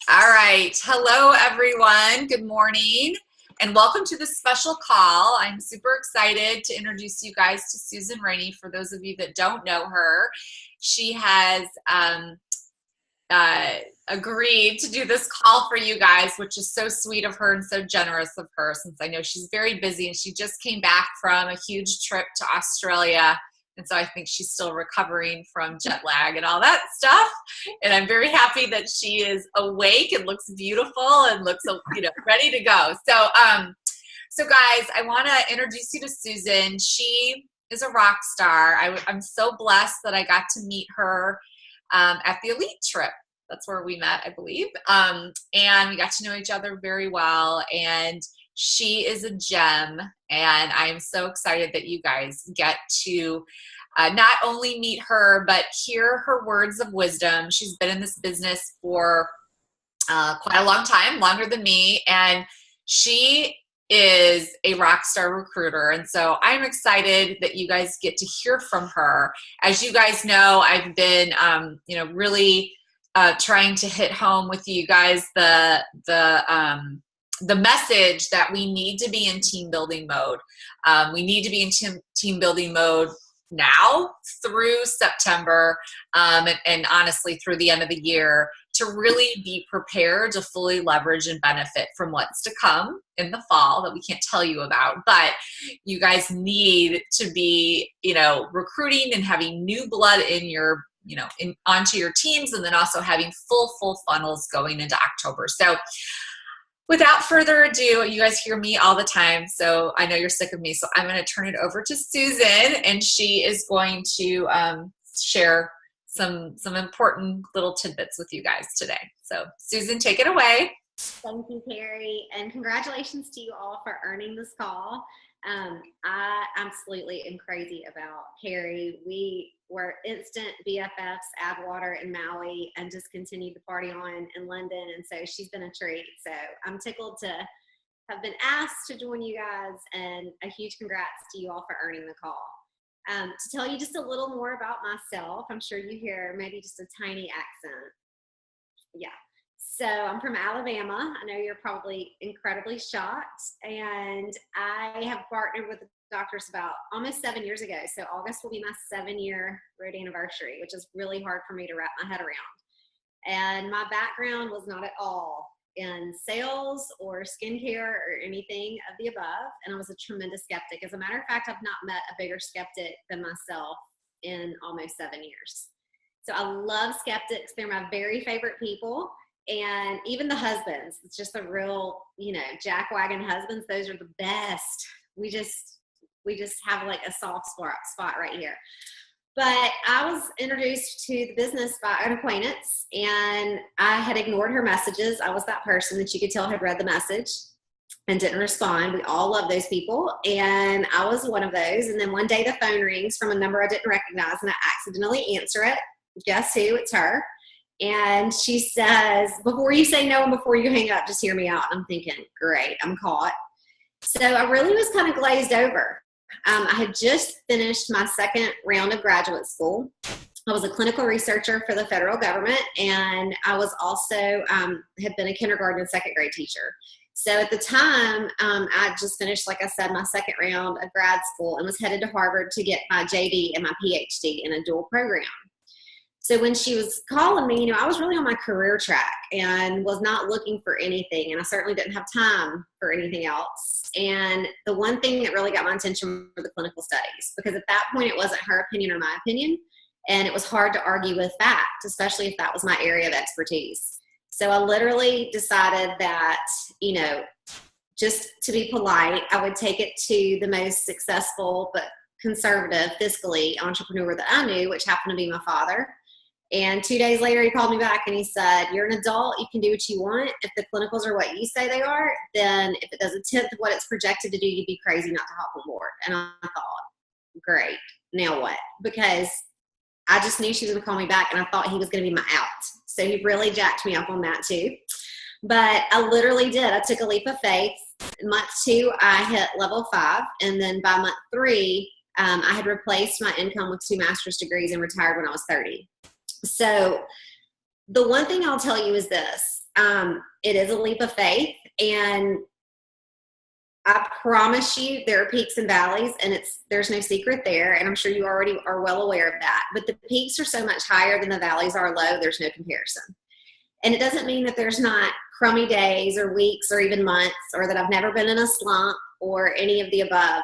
All right. Hello, everyone. Good morning and welcome to this special call. I'm super excited to introduce you guys to Susan Rainey. For those of you that don't know her, she has agreed to do this call for you guys, which is so sweet of her and so generous of her, since I know she's very busy and she just came back from a huge trip to Australia. And so I think she's still recovering from jet lag and all that stuff. And I'm very happy that she is awake and looks beautiful and looks, ready to go. So guys, I want to introduce you to Susan. She is a rock star. I'm so blessed that I got to meet her at the Elite trip. That's where we met, I believe. And we got to know each other very well. And she is a gem. And I am so excited that you guys get to not only meet her, but hear her words of wisdom. She's been in this business for quite a long time, longer than me. And she is a rock star recruiter. And so I'm excited that you guys get to hear from her. As you guys know, I've been, really trying to hit home with you guys the message that we need to be in team building mode. We need to be in team building mode now through September and honestly through the end of the year to really be prepared to fully leverage and benefit from what's to come in the fall that we can't tell you about. But you guys need to be, recruiting and having new blood in your onto your teams, and then also having full funnels going into October. So without further ado, you guys hear me all the time, so I know you're sick of me. So I'm going to turn it over to Susan, and she is going to share some important little tidbits with you guys today. So Susan, take it away. Thank you, Carrie, and congratulations to you all for earning this call. I absolutely am crazy about Carrie. We were instant BFFs, Adwater and Maui, and just continued to party on in London. And so she's been a treat. So I'm tickled to have been asked to join you guys, and a huge congrats to you all for earning the call. To tell you just a little more about myself, I'm sure you hear maybe just a tiny accent. Yeah. So I'm from Alabama. I know you're probably incredibly shocked. And I have partnered with the doctors about almost 7 years ago. So August will be my 7-year road anniversary, which is really hard for me to wrap my head around. And my background was not at all in sales or skincare or anything of the above. And I was a tremendous skeptic. As a matter of fact, I've not met a bigger skeptic than myself in almost 7 years. So I love skeptics. They're my very favorite people. And even the husbands, it's just the real, jackwagon husbands. Those are the best. We just have like a soft spot right here. But I was introduced to the business by an acquaintance, and I had ignored her messages. I was that person that you could tell had read the message and didn't respond. We all love those people, and I was one of those. And then one day the phone rings from a number I didn't recognize, and I accidentally answer it. Guess who? It's her. And she says, before you say no and before you hang up, just hear me out. I'm thinking, great, I'm caught. So I really was kind of glazed over. I had just finished my second round of graduate school. I was a clinical researcher for the federal government, and I was also had been a kindergarten and second grade teacher. So at the time, I just finished, like I said, my second round of grad school and was headed to Harvard to get my JD and my PhD in a dual program. So when she was calling me, I was really on my career track and was not looking for anything. And I certainly didn't have time for anything else. And the one thing that really got my attention were the clinical studies, because at that point, it wasn't her opinion or my opinion. And it was hard to argue with fact, especially if that was my area of expertise. So I literally decided that, just to be polite, I would take it to the most successful but conservative fiscally entrepreneur that I knew, which happened to be my father. And 2 days later, he called me back and he said, you're an adult. You can do what you want. If the clinicals are what you say they are, then if it does a tenth of what it's projected to do, you'd be crazy not to hop on board. And I thought, great. Now what? Because I just knew she was going to call me back, and I thought he was going to be my out. So he really jacked me up on that too. But I literally did. I took a leap of faith. Month 2, I hit level 5. And then by month 3, I had replaced my income with 2 master's degrees and retired when I was 30. So the one thing I'll tell you is this: it is a leap of faith, and I promise you there are peaks and valleys, and there's no secret there, and I'm sure you already are well aware of that. But the peaks are so much higher than the valleys are low, there's no comparison. And it doesn't mean that there's not crummy days or weeks or even months, or that I've never been in a slump or any of the above.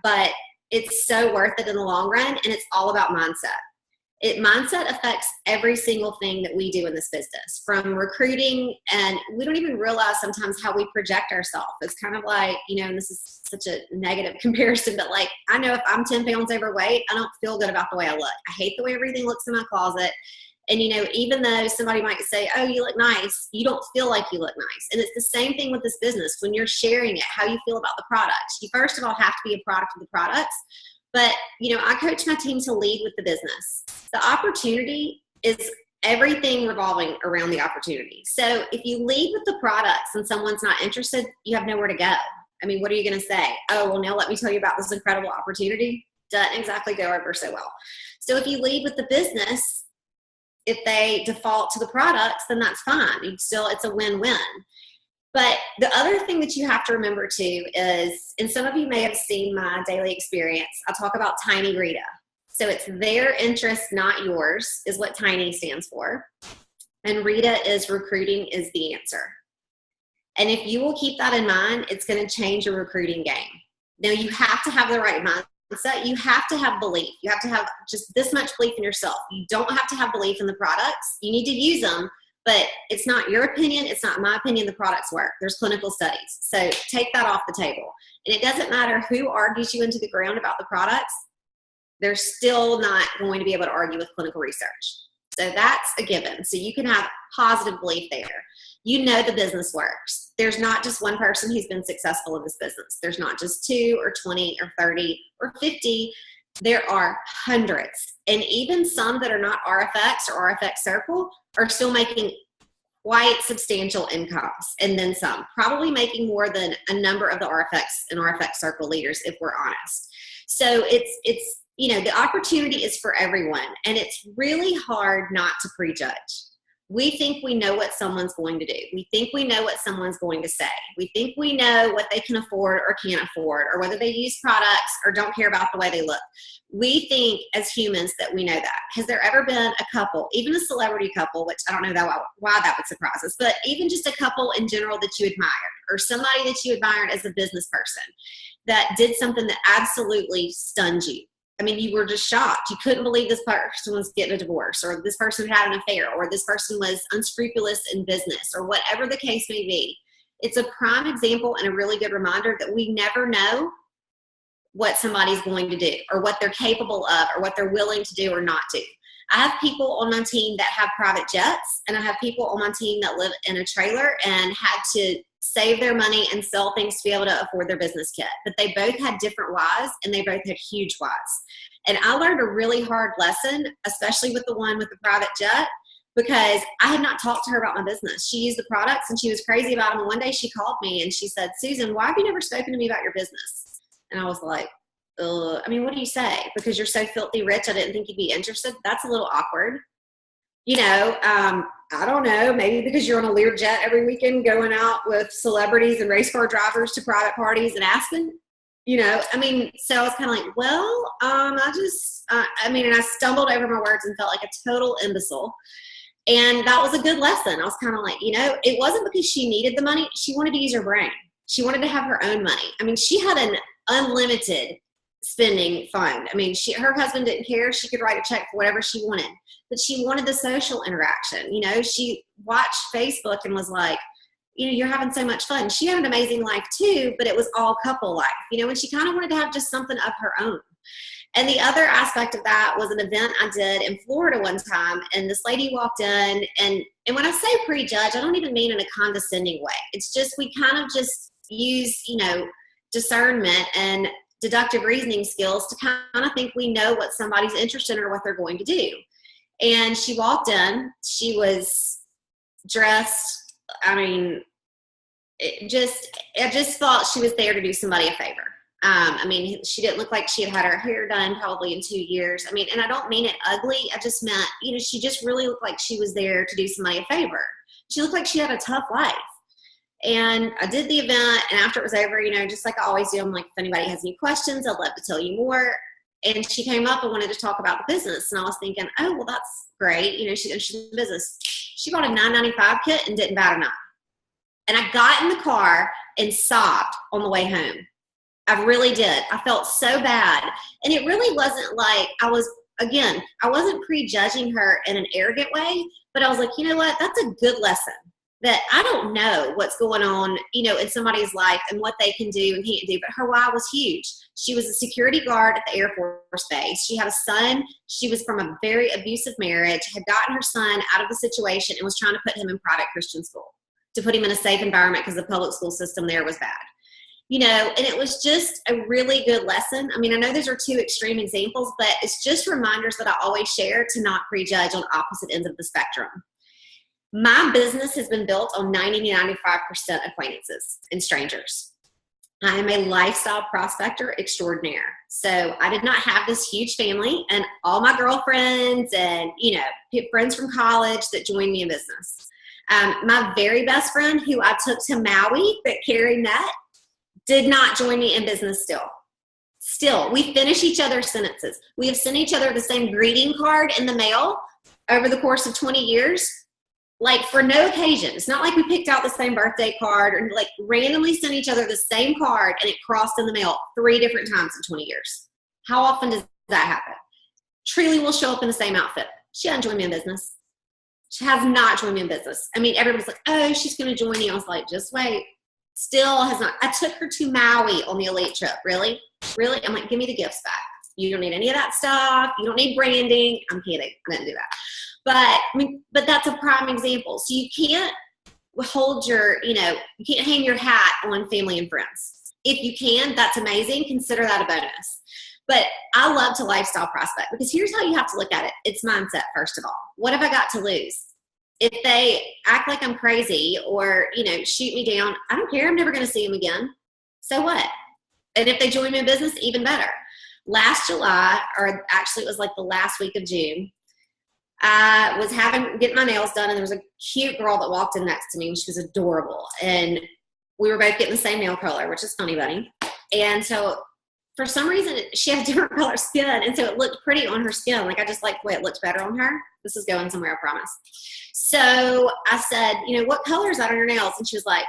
But it's so worth it in the long run, and it's all about mindset. Mindset affects every single thing that we do in this business, from recruiting, and we don't even realize sometimes how we project ourselves. It's kind of like, and this is such a negative comparison, but like, I know if I'm 10 pounds overweight, I don't feel good about the way I look. I hate the way everything looks in my closet. And, even though somebody might say, oh, you look nice, you don't feel like you look nice. And it's the same thing with this business. When you're sharing it, how you feel about the products, you first of all have to be a product of the products. But, I coach my team to lead with the business. The opportunity is everything revolving around the opportunity. So if you lead with the products and someone's not interested, you have nowhere to go. I mean, what are you going to say? Oh, well, now let me tell you about this incredible opportunity. Doesn't exactly go over so well. So if you lead with the business, if they default to the products, then that's fine. It's a win-win. But the other thing that you have to remember too is, and some of you may have seen my daily experience, I talk about Tiny Rita. So it's their interest, not yours, is what Tiny stands for. And Rita is recruiting is the answer. And if you will keep that in mind, it's going to change your recruiting game. Now, you have to have the right mindset. You have to have belief. You have to have just this much belief in yourself. You don't have to have belief in the products. You need to use them. But it's not your opinion. It's not my opinion. The products work. There's clinical studies. So take that off the table. And it doesn't matter who argues you into the ground about the products. They're still not going to be able to argue with clinical research. So that's a given. So you can have positive belief there. The business works. There's not just one person who's been successful in this business. There's not just 2 or 20 or 30 or 50. There are hundreds. And even some that are not RFX or RFX Circle are still making quite substantial incomes, and then some, probably making more than a number of the RFX and RFX Circle leaders, if we're honest. So it's the opportunity is for everyone, and it's really hard not to prejudge. We think we know what someone's going to do. We think we know what someone's going to say. We think we know what they can afford or can't afford, or whether they use products or don't care about the way they look. We think as humans that we know that. Has there ever been a couple, even a celebrity couple, which I don't know why that would surprise us, but even just a couple in general that you admired, or somebody that you admired as a business person that did something that absolutely stunned you? I mean, you were just shocked. You couldn't believe this person was getting a divorce, or this person had an affair, or this person was unscrupulous in business, or whatever the case may be. It's a prime example and a really good reminder that we never know what somebody's going to do, or what they're capable of, or what they're willing to do or not do. I have people on my team that have private jets, and I have people on my team that live in a trailer and had to save their money and sell things to be able to afford their business kit. But they both had different whys, and they both had huge whys. And I learned a really hard lesson, especially with the one with the private jet, because I had not talked to her about my business. She used the products and she was crazy about them. And one day she called me and she said, Susan, why have you never spoken to me about your business? And I was like, I mean, what do you say? Because you're so filthy rich, I didn't think you'd be interested. That's a little awkward. I don't know, maybe because you're on a Learjet every weekend going out with celebrities and race car drivers to private parties in Aspen. So I was kind of like, well, and I stumbled over my words and felt like a total imbecile. And that was a good lesson. I was kind of like, it wasn't because she needed the money. She wanted to use her brain. She wanted to have her own money. I mean, she had an unlimited spending fund. I mean, her husband didn't care. She could write a check for whatever she wanted, but she wanted the social interaction. She watched Facebook and was like, you're having so much fun. She had an amazing life too, but it was all couple life, and she kind of wanted to have just something of her own. And the other aspect of that was an event I did in Florida one time, and this lady walked in, and when I say prejudge, I don't even mean in a condescending way. It's just, we kind of just use, discernment and deductive reasoning skills to kind of think we know what somebody's interested in or what they're going to do. And she walked in, she was dressed, I just thought she was there to do somebody a favor. She didn't look like she had her hair done probably in 2 years. And I don't mean it ugly. I just meant, she just really looked like she was there to do somebody a favor. She looked like she had a tough life. And I did the event, and after it was over, just like I always do, I'm like, if anybody has any questions, I'd love to tell you more. And she came up and wanted to talk about the business. And I was thinking, oh, well, that's great. She's in business. She bought a $9.95 kit and didn't bat an eye. And I got in the car and sobbed on the way home. I really did. I felt so bad. And it really wasn't like I wasn't prejudging her in an arrogant way, but I was like, you know what? That's a good lesson. That I don't know what's going on, in somebody's life and what they can do and can't do, but her why was huge. She was a security guard at the Air Force Base. She had a son. She was from a very abusive marriage, had gotten her son out of the situation and was trying to put him in private Christian school to put him in a safe environment because the public school system there was bad. And it was just a really good lesson. I mean, I know those are two extreme examples, but it's just reminders that I always share to not prejudge on opposite ends of the spectrum. My business has been built on 90-95% acquaintances and strangers. I am a lifestyle prospector extraordinaire. So I did not have this huge family and all my girlfriends and, friends from college that joined me in business. My very best friend who I took to Maui that Carrie met did not join me in business still. We finish each other's sentences. We have sent each other the same greeting card in the mail over the course of 20 years. Like for no occasion. It's not like we picked out the same birthday card or like randomly sent each other the same card and it crossed in the mail 3 different times in 20 years. How often does that happen? Trilly will show up in the same outfit. She hasn't joined me in business. She has not joined me in business. I mean, everybody's like, oh, she's going to join you. I was like, just wait. Still has not. I took her to Maui on the elite trip. Really? I'm like, give me the gifts back. You don't need any of that stuff. You don't need branding. I'm kidding. I didn't do that. But that's a prime example. So you can't hold you can't hang your hat on family and friends. If you can, that's amazing. Consider that a bonus. But I love to lifestyle prospect because here's how you have to look at it. It's mindset, first of all. What have I got to lose? If they act like I'm crazy or, shoot me down, I don't care. I'm never going to see them again. So what? And if they join me in business, even better. Last July, or actually it was like the last week of June, I was getting my nails done, and there was a cute girl that walked in next to me, and she was adorable. And we were both getting the same nail color, which is funny, buddy. And so for some reason, she had different color skin, and so it looked pretty on her skin. Like I just like the way it looked better on her. This is going somewhere, I promise. So I said, what color is that on your nails? And she was like,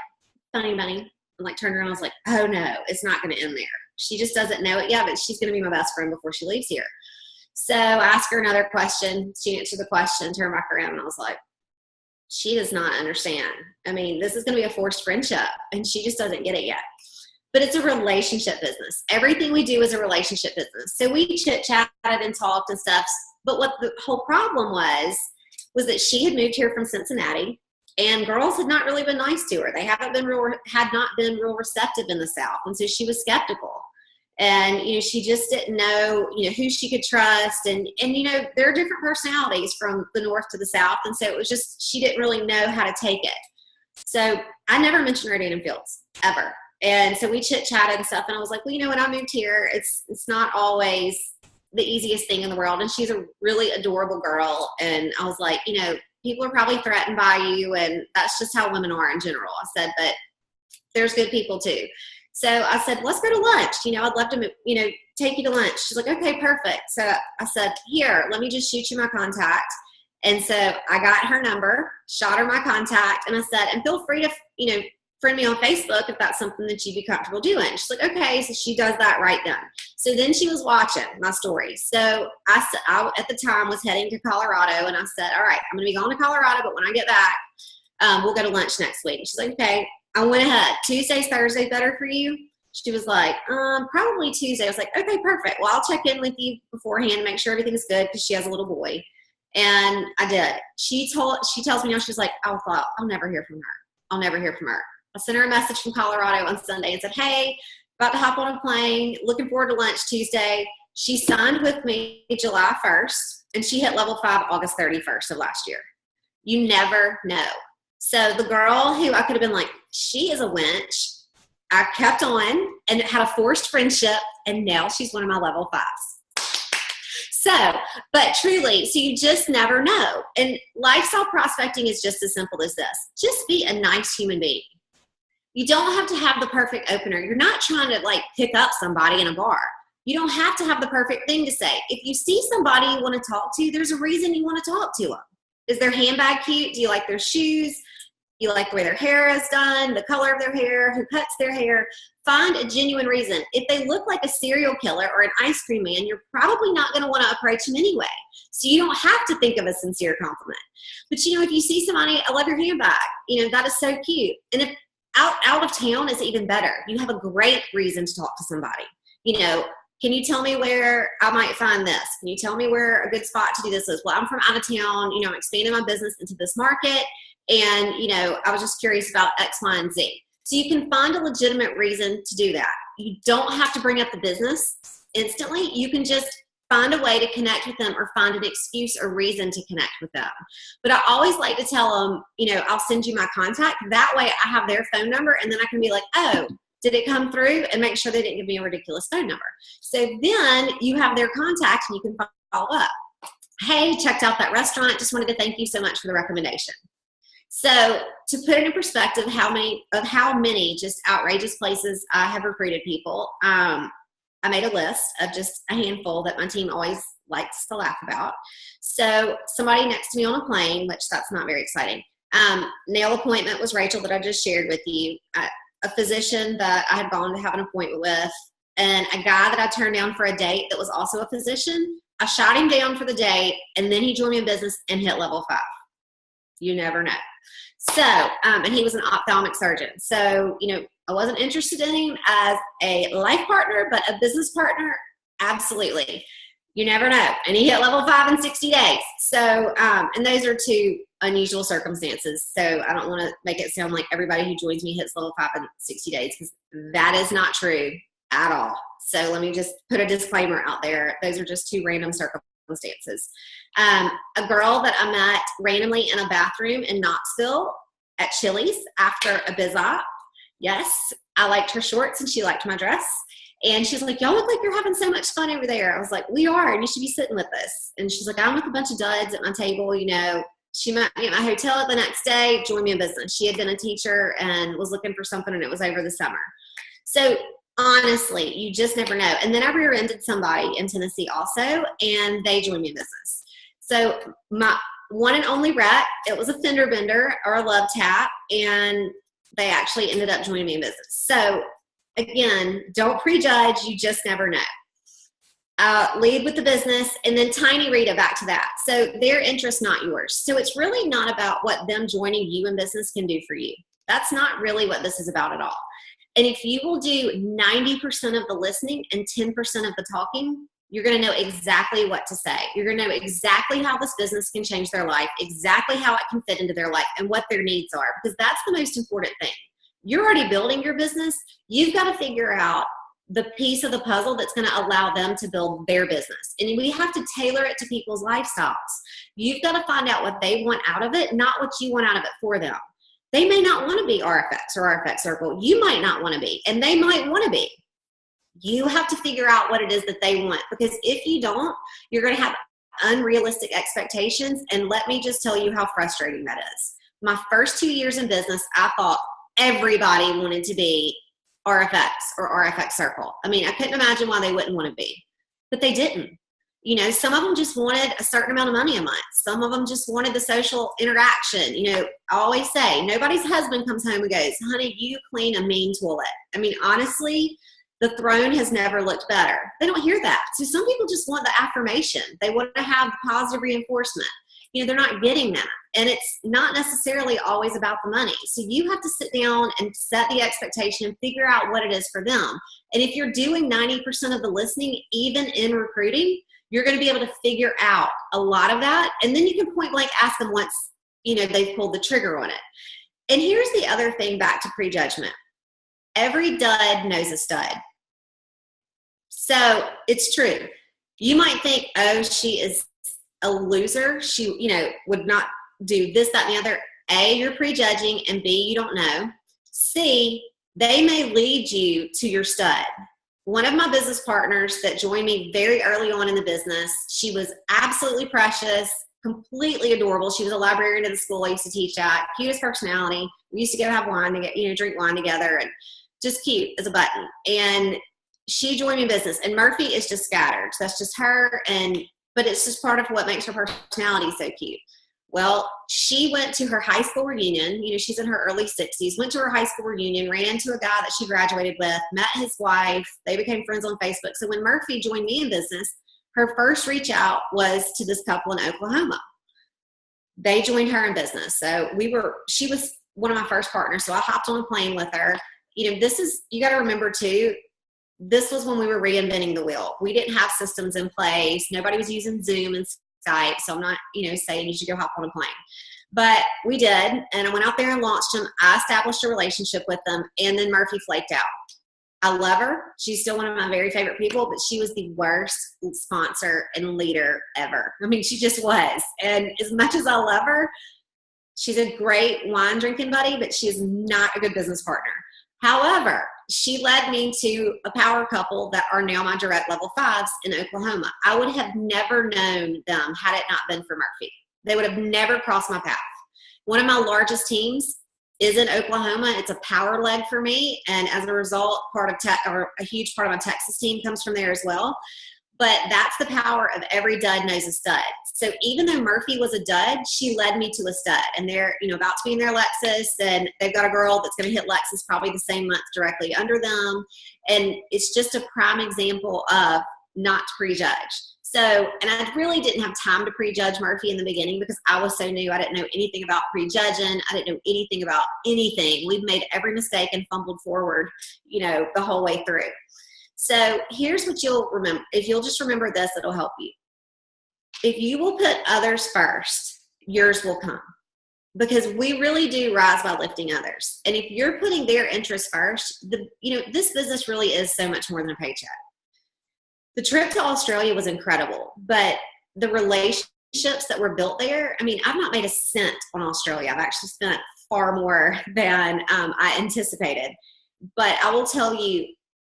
funny, bunny. And like turned around, I was like, oh no, it's not going to end there. She just doesn't know it yet, but she's going to be my best friend before she leaves here. So I asked her another question. She answered the question, turned back around, and I was like, she does not understand. I mean, this is going to be a forced friendship, and she just doesn't get it yet. But it's a relationship business. Everything we do is a relationship business. So we chit-chatted and talked and stuff. But what the whole problem was that she had moved here from Cincinnati, and girls had not really been nice to her. They had not been real receptive in the South, and so she was skeptical. And, she just didn't know, who she could trust. And there are different personalities from the North to the South. And so it was just, she didn't really know how to take it. So I never mentioned her dating fields, ever. And so we chit-chatted and stuff. And I was like, well, when I moved here, it's not always the easiest thing in the world. And she's a really adorable girl. And I was like, people are probably threatened by you. And that's just how women are in general. I said, but there's good people too. So I said, let's go to lunch. I'd love to, take you to lunch. She's like, okay, perfect. So I said, here, let me just shoot you my contact. And so I got her number, shot her my contact, and I said, and feel free to, friend me on Facebook if that's something that you'd be comfortable doing. She's like, okay. So she does that right then. So then she was watching my story. So I at the time was heading to Colorado, and I said, all right, I'm going to be going to Colorado, but when I get back, we'll go to lunch next week. And she's like, okay. I went ahead. Tuesdays, Thursday better for you? She was like, probably Tuesday. I was like, okay, perfect. Well, I'll check in with you beforehand, make sure everything's good because she has a little boy. And I did. She tells me now, she's like, I'll never hear from her. I sent her a message from Colorado on Sunday and said, hey, about to hop on a plane, looking forward to lunch Tuesday. She signed with me July 1st, and she hit level 5 August 31st of last year. You never know. So the girl who I could have been like, she is a wench, I kept on and had a forced friendship, and now she's one of my level 5s. So, but truly, so you just never know. And lifestyle prospecting is just as simple as this. Just be a nice human being. You don't have to have the perfect opener. You're not trying to like pick up somebody in a bar. You don't have to have the perfect thing to say. If you see somebody you want to talk to, there's a reason you want to talk to them. Is their handbag cute? Do you like their shoes? You like the way their hair is done, the color of their hair, who cuts their hair? Find a genuine reason. If they look like a serial killer or an ice cream man, you're probably not going to want to approach them anyway. So you don't have to think of a sincere compliment. But, if you see somebody, I love your handbag, that is so cute. And if out of town is even better. You have a great reason to talk to somebody. Can you tell me where I might find this? Can you tell me where a good spot to do this is? Well, I'm from out of town. I'm expanding my business into this market. And, I was just curious about X, Y, and Z. So you can find a legitimate reason to do that. You don't have to bring up the business instantly. You can just find a way to connect with them or find an excuse or reason to connect with them. But I always like to tell them, I'll send you my contact. That way I have their phone number and then I can be like, oh, did it come through? And make sure they didn't give me a ridiculous phone number. So then you have their contact and you can follow up. Hey, checked out that restaurant. Just wanted to thank you so much for the recommendation. So to put it in perspective, how many just outrageous places I have recruited people, I made a list of just a handful that my team always likes to laugh about. So somebody next to me on a plane, which that's not very exciting. Nail appointment was Rachel that I just shared with you. A physician that I had gone to have an appointment with, and a guy that I turned down for a date that was also a physician. I shot him down for the date, and then he joined me in business and hit level 5. You never know. So, and he was an ophthalmic surgeon. So, I wasn't interested in him as a life partner, but a business partner, absolutely. You never know. And he hit level 5 in 60 days. So, and those are two unusual circumstances. So I don't want to make it sound like everybody who joins me hits level 5 in 60 days, because that is not true at all. So let me just put a disclaimer out there. Those are just two random circumstances. A girl that I met randomly in a bathroom in Knoxville at Chili's after a biz op. Yes, I liked her shorts and she liked my dress. And she's like, y'all look like you're having so much fun over there. I was like, we are, and you should be sitting with us. And she's like, I'm with a bunch of duds at my table. She met me at my hotel the next day, joined me in business. She had been a teacher and was looking for something, and it was over the summer. So honestly, you just never know. And then I rear-ended somebody in Tennessee also, and they joined me in business. So my one and only rep, it was a fender bender or a love tap, and they actually ended up joining me in business. So again, don't prejudge. You just never know. Lead with the business, and then Tiny Rita back to that. So their interest, not yours. So it's really not about what them joining you in business can do for you. That's not really what this is about at all. And if you will do 90% of the listening and 10% of the talking, you're going to know exactly what to say. You're going to know exactly how this business can change their life, exactly how it can fit into their life, and what their needs are, because that's the most important thing. You're already building your business. You've got to figure out the piece of the puzzle that's going to allow them to build their business. And we have to tailor it to people's lifestyles. You've got to find out what they want out of it, not what you want out of it for them. They may not want to be RFX or RFX Circle. You might not want to be, and they might want to be. You have to figure out what it is that they want, because if you don't, you're going to have unrealistic expectations. And let me just tell you how frustrating that is. My first 2 years in business, I thought everybody wanted to be RFX or RFX Circle. I mean, I couldn't imagine why they wouldn't want to be, but they didn't. Some of them just wanted a certain amount of money a month. Some of them just wanted the social interaction. I always say, nobody's husband comes home and goes, honey, you clean a mean toilet. I mean, honestly, the throne has never looked better. They don't hear that. So some people just want the affirmation. They want to have positive reinforcement. They're not getting that. And it's not necessarily always about the money. So you have to sit down and set the expectation and figure out what it is for them. And if you're doing 90% of the listening, even in recruiting, you're going to be able to figure out a lot of that. And then you can point blank ask them once, they've pulled the trigger on it. And here's the other thing back to prejudgment. Every dud knows a stud. So it's true. You might think, oh, she is a loser. She, would not do this, that, and the other. A, you're prejudging, and B, you don't know. C, they may lead you to your stud. one of my business partners that joined me very early on in the business, she was absolutely precious, completely adorable. She was a librarian at the school I used to teach at, cutest personality. We used to go have wine to get, drink wine together, and just cute as a button. And she joined me in business, and Murphy is just scattered. So that's just her. But it's just part of what makes her personality so cute. Well, she went to her high school reunion. She's in her early 60s, went to her high school reunion, ran into a guy that she graduated with, met his wife. They became friends on Facebook. So when Murphy joined me in business, her first reach out was to this couple in Oklahoma. They joined her in business. So she was one of my first partners. So I hopped on a plane with her. You got to remember too, this was when we were reinventing the wheel. We didn't have systems in place. Nobody was using Zoom and Skype. So I'm not, saying you should go hop on a plane. But we did. And I went out there and launched them. I established a relationship with them. And then Murphy flaked out. I love her. She's still one of my very favorite people, but she was the worst sponsor and leader ever. I mean, she just was. And as much as I love her, she's a great wine drinking buddy, but she is not a good business partner. However, she led me to a power couple that are now my direct level 5s in Oklahoma. I would have never known them had it not been for Murphy. They would have never crossed my path. One of my largest teams is in Oklahoma. It's a power leg for me. And as a result, a huge part of my Texas team comes from there as well. But that's the power of every dud knows a stud. So even though Murphy was a dud, she led me to a stud. And they're, about to be in their Lexus, and they've got a girl that's going to hit Lexus probably the same month directly under them. And it's just a prime example of not to prejudge. So, and I really didn't have time to prejudge Murphy in the beginning because I was so new. I didn't know anything about prejudging. I didn't know anything about anything. We've made every mistake and fumbled forward, the whole way through. So here's what you'll remember. If you'll just remember this, it'll help you. If you will put others first, yours will come. Because we really do rise by lifting others. And if you're putting their interests first, this business really is so much more than a paycheck. The trip to Australia was incredible, but the relationships that were built there, I've not made a cent on Australia. I've actually spent far more than I anticipated. But I will tell you,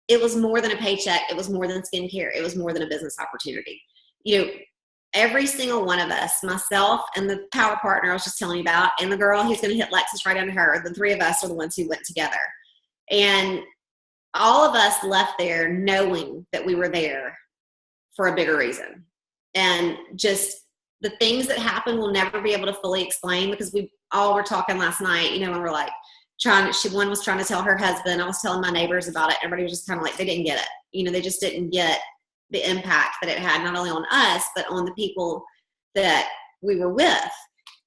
it was more than a paycheck. It was more than skincare. It was more than a business opportunity. Every single one of us, myself and the power partner I was just telling you about, and the girl who's going to hit Lexus right under her, the three of us are the ones who went together. And all of us left there knowing that we were there for a bigger reason. And just the things that happen we'll never be able to fully explain, because we all were talking last night, and we're like one was trying to tell her husband, I was telling my neighbors about it. Everybody was just kind of like, they didn't get it. They just didn't get the impact that it had, not only on us, but on the people that we were with.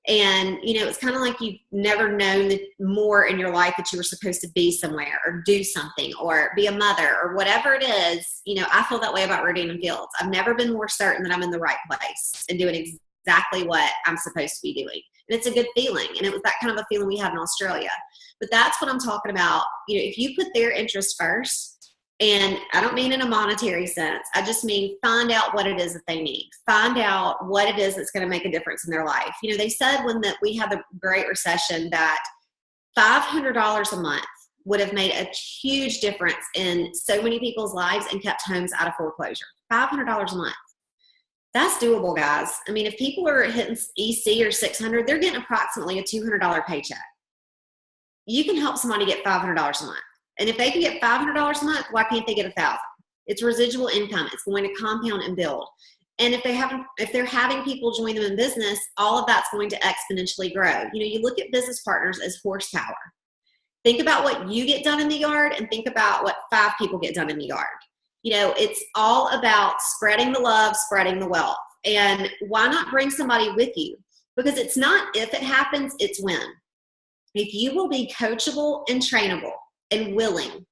And, it's kind of like you've never known more in your life that you were supposed to be somewhere or do something or be a mother or whatever it is. I feel that way about Rodan Fields. I've never been more certain that I'm in the right place and doing exactly what I'm supposed to be doing. And it's a good feeling. And it was that kind of a feeling we had in Australia. But that's what I'm talking about. If you put their interest first, and I don't mean in a monetary sense, I just mean find out what it is that they need. Find out what it is that's going to make a difference in their life. They said when we had the Great Recession that $500 a month would have made a huge difference in so many people's lives and kept homes out of foreclosure. $500 a month. That's doable, guys. If people are hitting EC or $600, they're getting approximately a $200 paycheck. You can help somebody get $500 a month. And if they can get $500 a month, why can't they get $1,000? It's residual income. It's going to compound and build. And if they're having people join them in business, all of that's going to exponentially grow. You look at business partners as horsepower. Think about what you get done in the yard and think about what 5 people get done in the yard. It's all about spreading the love, spreading the wealth. And why not bring somebody with you? Because it's not if it happens, it's when. If you will be coachable and trainable and willing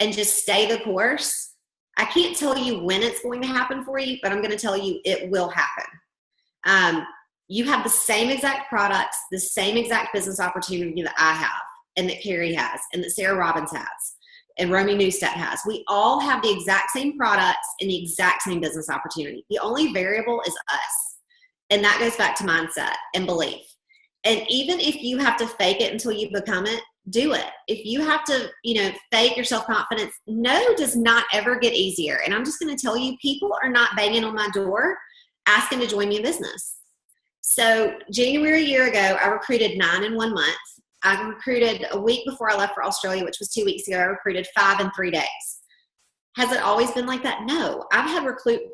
and just stay the course, I can't tell you when it's going to happen for you, but I'm going to tell you it will happen. You have the same exact products, the same exact business opportunity that I have and that Carrie has and that Sarah Robbins has and Romy Neustadt has. We all have the exact same products and the exact same business opportunity. The only variable is us. And that goes back to mindset and belief. And even if you have to fake it until you become it, do it. If you have to, fake your self-confidence, no does not ever get easier. And I'm just going to tell you, people are not banging on my door asking to join me in business. So January a year ago, I recruited 9 in 1 month. I recruited a week before I left for Australia, which was 2 weeks ago. I recruited 5 in 3 days. Has it always been like that? No. I've had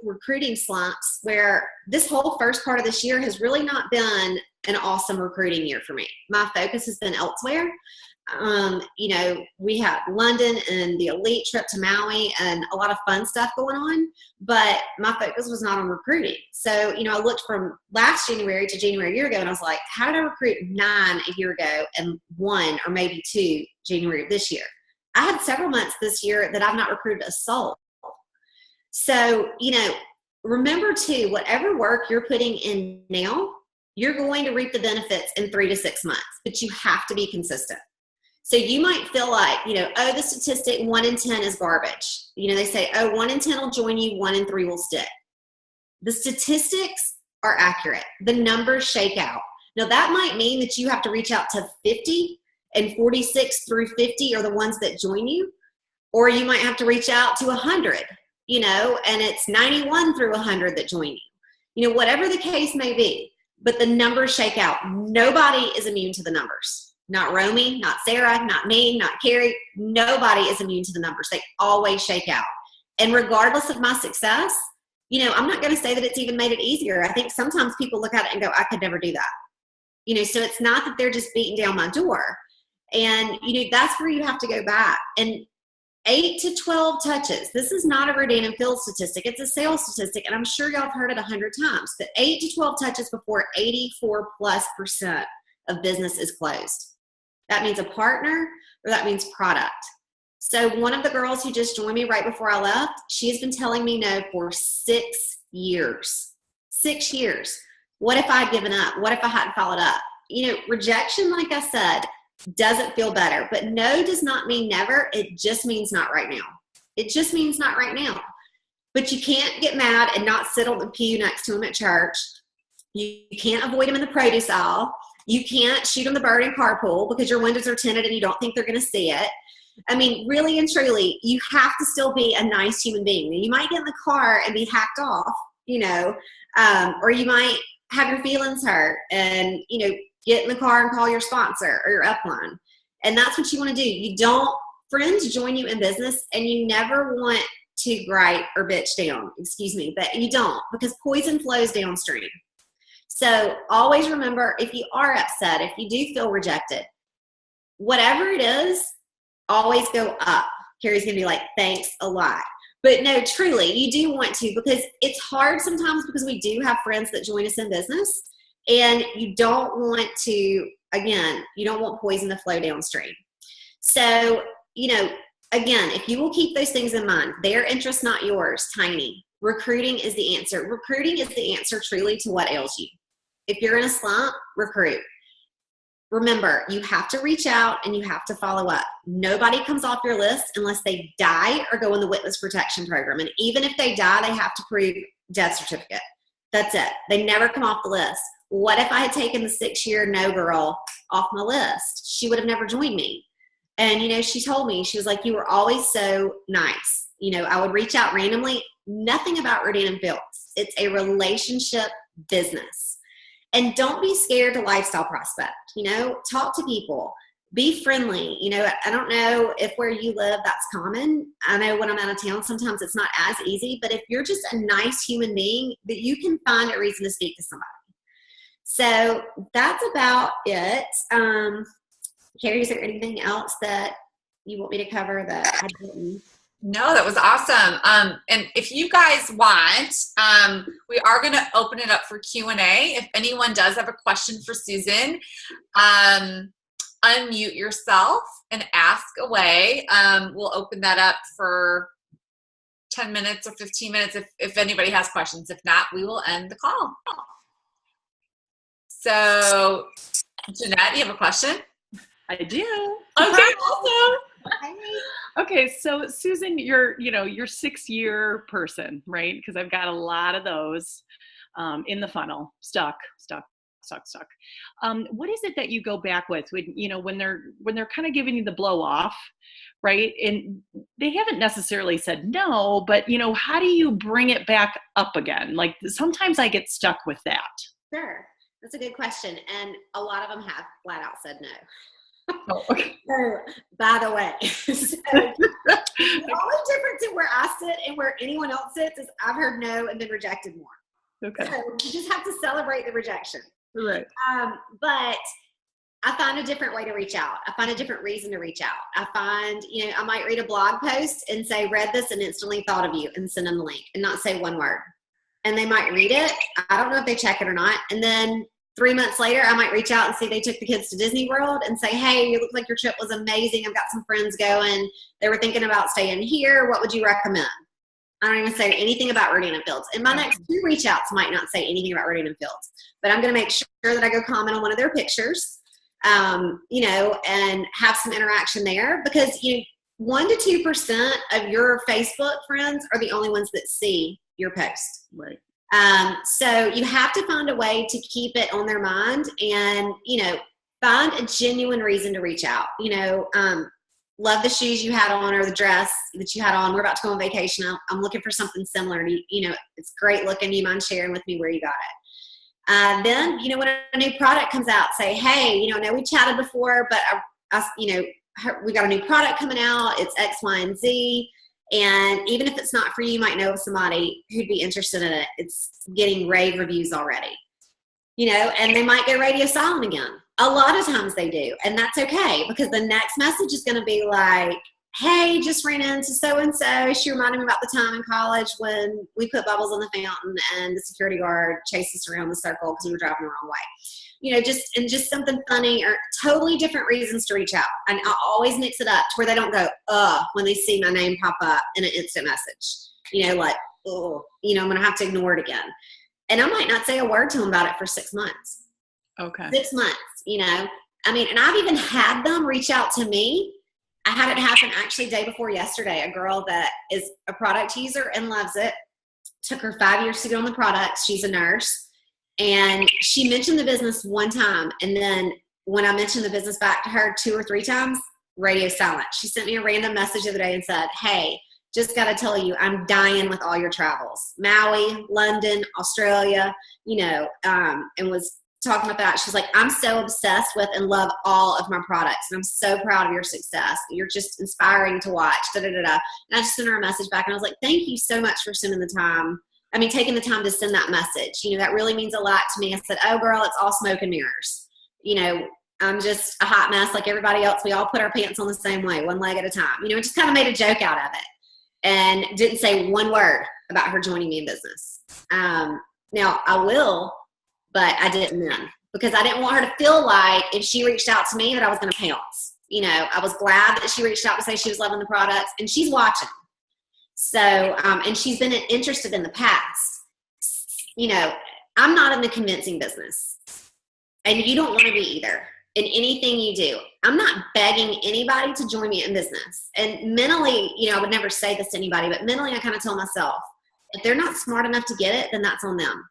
recruiting slumps where this whole first part of this year has really not been an awesome recruiting year for me. My focus has been elsewhere. We had London and the elite trip to Maui and a lot of fun stuff going on, but my focus was not on recruiting. So, I looked from last January to January a year ago and I was like, how did I recruit 9 a year ago and 1 or maybe 2 January of this year? I had several months this year that I've not recruited a soul. So, remember too, whatever work you're putting in now, you're going to reap the benefits in 3 to 6 months, but you have to be consistent. So you might feel like, the statistic 1 in 10 is garbage. They say, 1 in 10 will join you, 1 in 3 will stick. The statistics are accurate. The numbers shake out. Now that might mean that you have to reach out to 50 and 46 through 50 are the ones that join you. Or you might have to reach out to 100, and it's 91 through 100 that join you. Whatever the case may be, but the numbers shake out. Nobody is immune to the numbers. Not Romy, not Sarah, not me, not Carrie. Nobody is immune to the numbers. They always shake out. And regardless of my success, I'm not going to say that it's even made it easier. I think sometimes people look at it and go, I could never do that. So it's not that they're just beating down my door. And, that's where you have to go back. And 8 to 12 touches. This is not a Rodan and Field statistic. It's a sales statistic. And I'm sure y'all have heard it 100 times. But 8 to 12 touches before 84+% of business is closed. That means a partner or that means product. So one of the girls who just joined me right before I left, she has been telling me no for 6 years. 6 years. What if I had given up? What if I hadn't followed up? Rejection, like I said, doesn't feel better. But no does not mean never. It just means not right now. It just means not right now. But you can't get mad and not sit on the pew next to them at church. You can't avoid them in the produce aisle. You can't shoot them the bird in carpool because your windows are tinted and you don't think they're going to see it. I mean, really and truly, you have to still be a nice human being. You might get in the car and be hacked off, or you might have your feelings hurt and, get in the car and call your sponsor or your upline. And that's what you want to do. Friends join you in business and you never want to gripe or bitch down, but you don't, because poison flows downstream. So always remember, if you are upset, if you do feel rejected, whatever it is, always go up. Carrie's going to be like, thanks a lot. But no, truly, you do want to, because it's hard sometimes because we do have friends that join us in business and you don't want to, again, you don't want poison to flow downstream. So, again, if you will keep those things in mind, their interest, not yours, tiny. Recruiting is the answer. Recruiting is the answer truly to what ails you. If you're in a slump, recruit. Remember, you have to reach out and you have to follow up. Nobody comes off your list unless they die or go in the witness protection program. And even if they die, they have to prove death certificate. That's it. They never come off the list. What if I had taken the 6-year no girl off my list? She would have never joined me. And, she told me, she was like, you were always so nice. I would reach out randomly. Nothing about Rodan and Fields. It's a relationship business. And don't be scared to lifestyle prospect. Talk to people. Be friendly. I don't know if where you live that's common. I know when I'm out of town, sometimes it's not as easy. But if you're just a nice human being, that you can find a reason to speak to somebody. So that's about it. Carrie, is there anything else that you want me to cover that I didn't? No, that was awesome. And if you guys want, we are going to open it up for Q&A. If anyone does have a question for Susan, unmute yourself and ask away. We'll open that up for 10 minutes or 15 minutes if anybody has questions. If not, we will end the call. So, Jeanette, you have a question? I do. Okay, awesome. Okay, so Susan, you're 6-year person, right? Because I've got a lot of those in the funnel, stuck. stuck. What is it that you go back with when, when they're kind of giving you the blow off, right? And they haven't necessarily said no, but how do you bring it back up again? Like sometimes I get stuck with that. Sure. That's a good question. And a lot of them have flat out said no. Oh, okay. So, by the way, so the only difference in where I sit and where anyone else sits is I've heard no and been rejected more. Okay. So you just have to celebrate the rejection. Right. But I find a different way to reach out. I find a different reason to reach out. I find, I might read a blog post and say, read this and instantly thought of you, and send them the link and not say one word. And they might read it. I don't know if they check it or not. And then 3 months later, I might reach out and see they took the kids to Disney World and say, hey, you look like your trip was amazing. I've got some friends going. They were thinking about staying here. What would you recommend? I don't even say anything about Rodan and Fields. And my next 2 reach outs might not say anything about Rodan and Fields, but I'm going to make sure that I go comment on one of their pictures, and have some interaction there, because 1 to 2% of your Facebook friends are the only ones that see your post. Right. So you have to find a way to keep it on their mind and, find a genuine reason to reach out. Love the shoes you had on or the dress that you had on. We're about to go on vacation. I'm looking for something similar. It's great looking. Do you mind sharing with me where you got it? Then, when a new product comes out, say, hey, I know we chatted before, but we got a new product coming out. It's X, Y, and Z. And even if it's not for you, you might know of somebody who'd be interested in it. It's getting rave reviews already, and they might go radio silent again. A lot of times they do. And that's okay, because the next message is going to be like, hey, just ran into so-and-so. She reminded me about the time in college when we put bubbles in the fountain and the security guard chased us around the circle because we were driving the wrong way. Just something funny, or totally different reasons to reach out. And I'll always mix it up to where they don't go, when they see my name pop up in an instant message, I'm going to have to ignore it again. And I might not say a word to them about it for 6 months. Okay. 6 months, and I've even had them reach out to me. I had it happen actually day before yesterday. A girl that is a product user and loves it. Took her 5 years to get on the products. She's a nurse. And she mentioned the business one time. And then when I mentioned the business back to her 2 or 3 times, radio silent. She sent me a random message the other day and said, hey, just got to tell you, I'm dying with all your travels. Maui, London, Australia, and was talking about that. She's like, I'm so obsessed with and love all of my products, and I'm so proud of your success. You're just inspiring to watch. And I just sent her a message back, and I was like, thank you so much for taking the time to send that message. That really means a lot to me. I said, oh girl, it's all smoke and mirrors. I'm just a hot mess like everybody else. We all put our pants on the same way, one leg at a time. Just kind of made a joke out of it, and didn't say one word about her joining me in business. Now I will, but I didn't then, because I didn't want her to feel like if she reached out to me that I was going to pounce. I was glad that she reached out to say she was loving the products, and she's watching. So, and she's been interested in the past. I'm not in the convincing business, and you don't want to be either in anything you do. I'm not begging anybody to join me in business. And mentally, I would never say this to anybody, but mentally I kind of tell myself, if they're not smart enough to get it, then that's on them.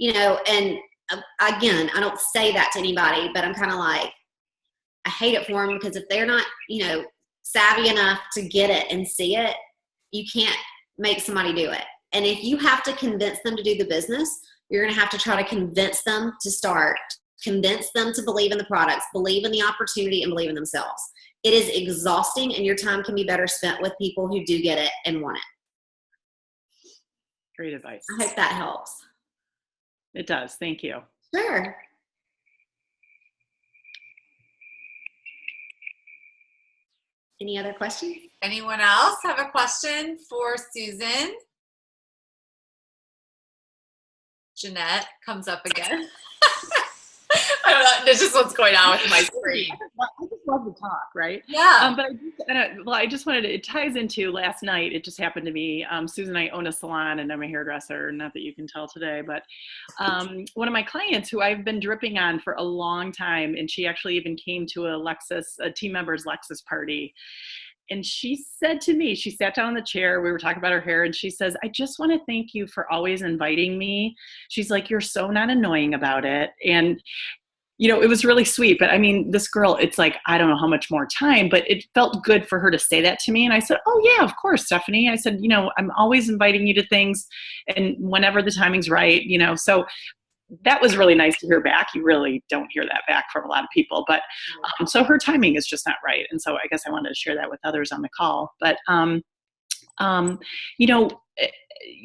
And again, I don't say that to anybody, but I'm kind of like, I hate it for them, because if they're not, savvy enough to get it and see it, you can't make somebody do it. And if you have to convince them to do the business, you're going to have to try to convince them to start, convince them to believe in the products, believe in the opportunity, and believe in themselves. It is exhausting, and your time can be better spent with people who do get it and want it. Great advice. I hope that helps. It does. Thank you. Sure. Any other questions? Anyone else have a question for Susan? Jeanette comes up again. I don't know. That's just what's going on with my screen. I just love to talk, right? Yeah. But I just wanted to, it ties into last night. It just happened to me. Susan and I own a salon, and I'm a hairdresser. Not that you can tell today, but one of my clients who I've been dripping on for a long time, and she actually even came to a team member's Lexus party. And she said to me, she sat down in the chair, we were talking about her hair, and she says, I just want to thank you for always inviting me. She's like, you're so not annoying about it. And it was really sweet. But I mean, this girl, it's like, I don't know how much more time, but it felt good for her to say that to me. And I said, oh yeah, of course, Stephanie. I said, I'm always inviting you to things, and whenever the timing's right, so that was really nice to hear back. You really don't hear that back from a lot of people, but so her timing is just not right. And so I guess I wanted to share that with others on the call. But you know,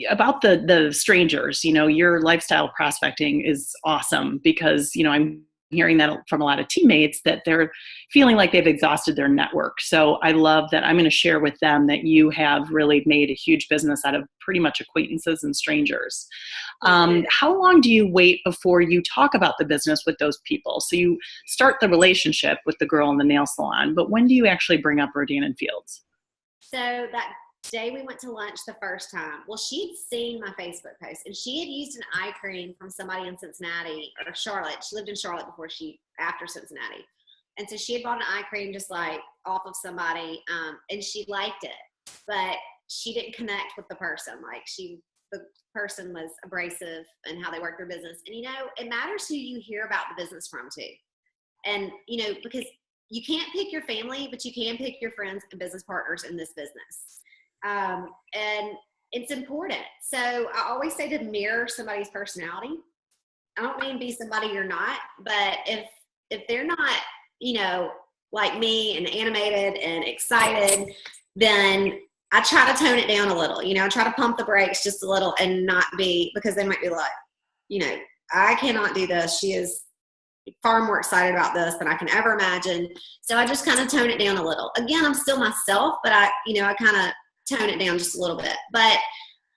about the strangers, your lifestyle prospecting is awesome because, I'm hearing that from a lot of teammates that they're feeling like they've exhausted their network. So I love that I'm going to share with them that you have really made a huge business out of pretty much acquaintances and strangers. How long do you wait before you talk about the business with those people? So you start the relationship with the girl in the nail salon, but when do you actually bring up Rodan and Fields? So that day we went to lunch the first time, well, she'd seen my Facebook post and she had used an eye cream from somebody in Cincinnati or Charlotte. She lived in Charlotte after Cincinnati. And so she had bought an eye cream just like off of somebody, and she liked it, but she didn't connect with the person. The person was abrasive in how they work their business. And, it matters who you hear about the business from too. And, because you can't pick your family, but you can pick your friends and business partners in this business. And it's important. So I always say to mirror somebody's personality. I don't mean be somebody you're not, but if they're not, like me and animated and excited, then I try to tone it down a little. I try to pump the brakes just a little and not be, because they might be like, I cannot do this. She is far more excited about this than I can ever imagine. So I just kind of tone it down a little. Again, I'm still myself, but I kind of tone it down just a little bit. But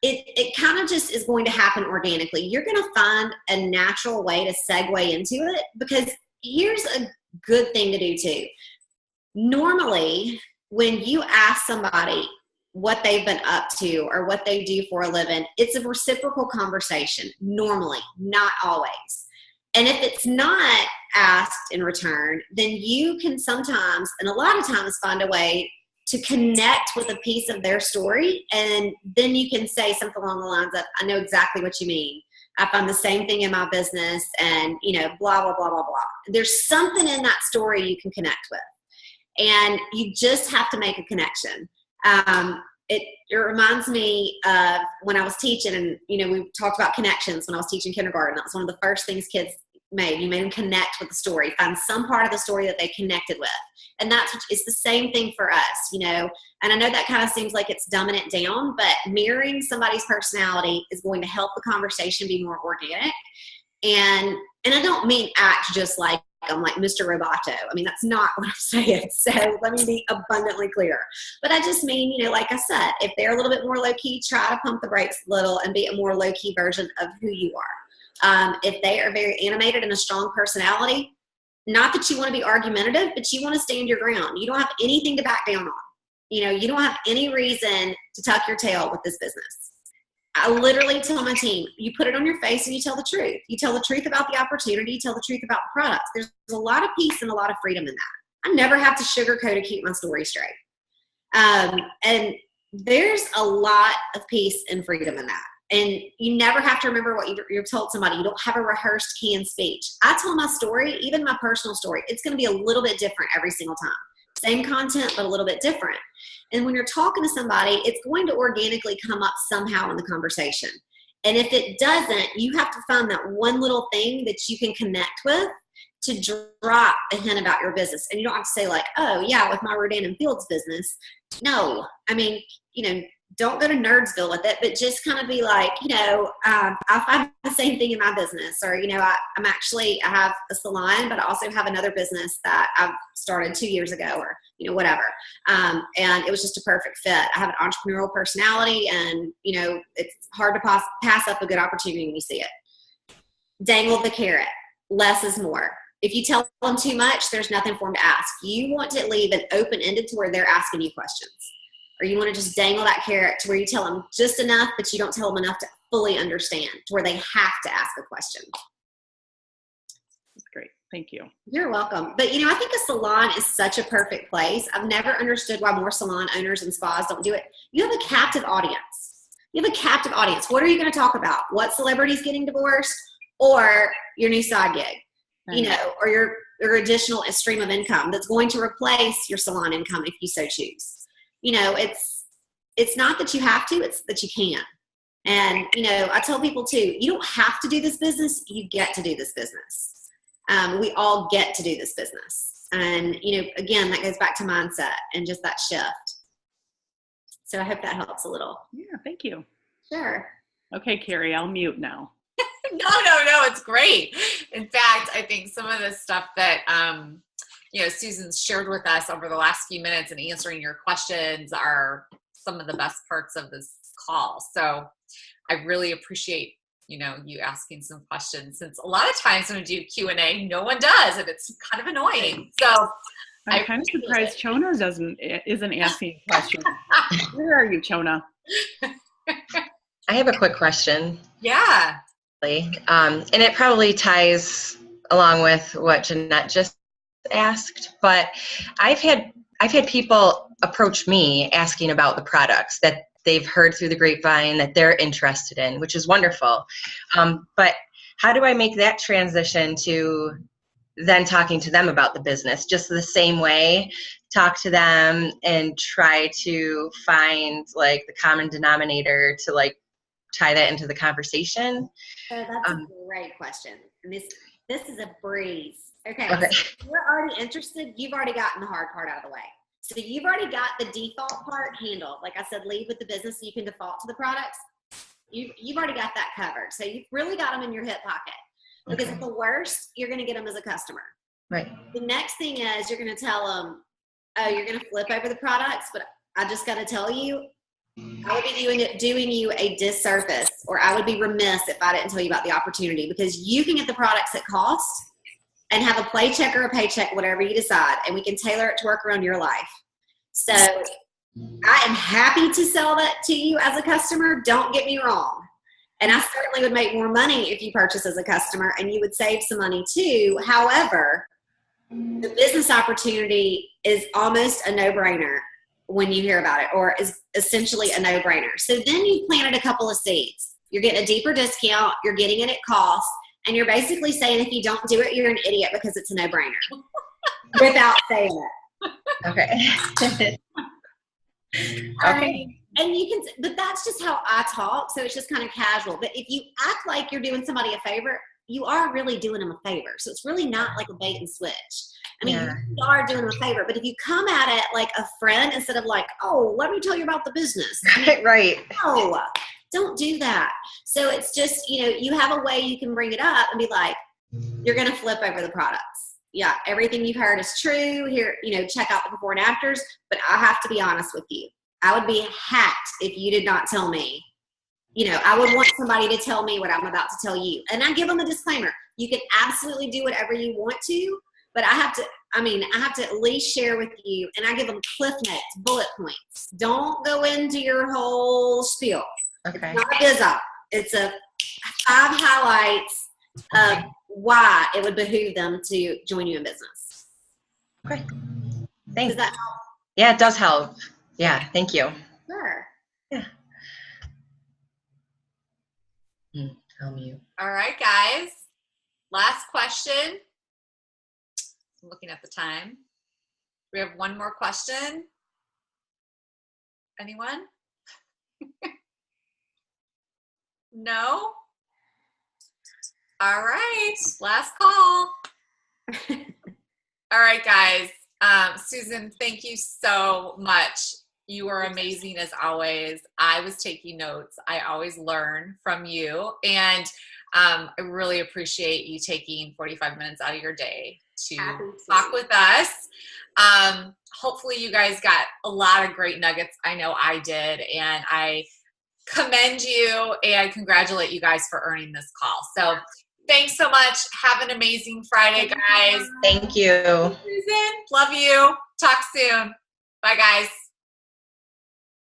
it kind of just is going to happen organically. You're going to find a natural way to segue into it, because here's a good thing to do too. Normally, when you ask somebody what they've been up to or what they do for a living, it's a reciprocal conversation. Normally, not always. And if it's not asked in return, then you can sometimes, and a lot of times, find a way to connect with a piece of their story. And then you can say something along the lines of, I know exactly what you mean. I find the same thing in my business, and, blah, blah, blah, blah, blah. There's something in that story you can connect with. And you just have to make a connection. It reminds me of when I was teaching, and, we talked about connections when I was teaching kindergarten. That was one of the first things kids made. You made them connect with the story, find some part of the story that they connected with. And it's the same thing for us, and I know that kind of seems like it's dumbing it down, but mirroring somebody's personality is going to help the conversation be more organic. And I don't mean act just like I'm like Mr. Roboto. I mean, that's not what I'm saying. So let me be abundantly clear. But I just mean, like I said, if they're a little bit more low-key, try to pump the brakes a little and be a more low-key version of who you are. If they are very animated and a strong personality, not that you want to be argumentative, but you want to stand your ground. You don't have anything to back down on. You don't have any reason to tuck your tail with this business. I literally tell my team, you put it on your face and you tell the truth. You tell the truth about the opportunity. You tell the truth about the products. There's a lot of peace and a lot of freedom in that. I never have to sugarcoat to keep my story straight. And there's a lot of peace and freedom in that. And you never have to remember what you've told somebody. You don't have a rehearsed canned speech. I tell my story, even my personal story, it's going to be a little bit different every single time. Same content, but a little bit different. And when you're talking to somebody, it's going to organically come up somehow in the conversation. And if it doesn't, you have to find that one little thing that you can connect with to drop a hint about your business. And you don't have to say like, oh yeah, with my Rodan and Fields business. No, I mean, don't go to Nerdsville with it, but just kind of be like, I find the same thing in my business, or, I have a salon, but I also have another business that I've started 2 years ago, or, whatever. And it was just a perfect fit. I have an entrepreneurial personality, and, it's hard to pass up a good opportunity when you see it. Dangle the carrot. Less is more. If you tell them too much, there's nothing for them to ask. You want to leave it open-ended to where they're asking you questions. Or you want to just dangle that carrot to where you tell them just enough, but you don't tell them enough to fully understand, to where they have to ask a question. That's great. Thank you. You're welcome. But, I think a salon is such a perfect place. I've never understood why more salon owners and spas don't do it. You have a captive audience. What are you going to talk about? What celebrity's getting divorced, or your new side gig, or your additional stream of income that's going to replace your salon income if you so choose. It's not that you have to, it's that you can. And, I tell people too, you don't have to do this business. You get to do this business. We all get to do this business. And, again, that goes back to mindset and just that shift. So I hope that helps a little. Yeah, thank you. Sure. Okay, Carrie, I'll mute now. No, it's great. In fact, I think some of the stuff that, Susan's shared with us over the last few minutes and answering your questions are some of the best parts of this call. So I really appreciate, you asking some questions, since a lot of times when we do Q&A, no one does, and it's kind of annoying. So I'm kind of surprised Chona isn't asking questions. Where are you, Chona? I have a quick question. Yeah. And it probably ties along with what Jeanette just asked, but I've had people approach me asking about the products that they've heard through the grapevine that they're interested in, which is wonderful. But how do I make that transition to then talking to them about the business? Just the same way, talk to them and try to find like the common denominator to like tie that into the conversation? So that's a great question. And this is a breeze. Okay. Okay. So if you're already interested, you've already gotten the hard part out of the way. So you've already got the default part handled. Like I said, lead with the business so you can default to the products. You've already got that covered. So you've really got them in your hip pocket. Because at the worst, you're going to get them as a customer. Right. The next thing is you're going to tell them, oh, you're going to flip over the products, but I just got to tell you, I would be doing you a disservice, or I would be remiss if I didn't tell you about the opportunity, because you can get the products at cost and have a play check or a paycheck, whatever you decide, and we can tailor it to work around your life. So I am happy to sell that to you as a customer. Don't get me wrong. And I certainly would make more money if you purchase as a customer, and you would save some money too. However, the business opportunity is almost a no-brainer when you hear about it, or is essentially a no-brainer. So then you planted a couple of seeds. You're getting a deeper discount. You're getting it at cost. And you're basically saying if you don't do it, you're an idiot because it's a no-brainer without saying it. Okay. Okay. And you can, but that's just how I talk. So it's just kind of casual. But if you act like you're doing somebody a favor, you are really doing them a favor. So it's really not like a bait and switch. I mean, you are doing them a favor, but if you come at it like a friend instead of like, oh, let me tell you about the business. I mean, Right. no, don't do that. So it's just, you have a way you can bring it up and be like, you're going to flip over the products. Yeah, everything you've heard is true. Here, check out the before and afters. But I have to be honest with you. I would be hacked if you did not tell me. I would want somebody to tell me what I'm about to tell you. And I give them a disclaimer. You can absolutely do whatever you want to, but I have to at least share with you, and I give them cliff notes, bullet points. Don't go into your whole spiel. Okay. It's not a biz op. It's a 5 highlights of why it would behoove them to join you in business. Okay. Thanks. Does that help? Yeah, it does help. Yeah, thank you. Sure. Yeah. I'll mute. All right, guys. Last question. I'm looking at the time. We have one more question. Anyone? No? All right. Last call. All right, guys. Susan, thank you so much. You are amazing as always. I was taking notes. I always learn from you. And I really appreciate you taking 45 minutes out of your day to talk with us. Hopefully you guys got a lot of great nuggets. I know I did. And I commend you and congratulate you guys for earning this call. So thanks so much. Have an amazing Friday, guys. Thank you. Susan, love you. Talk soon. Bye, guys.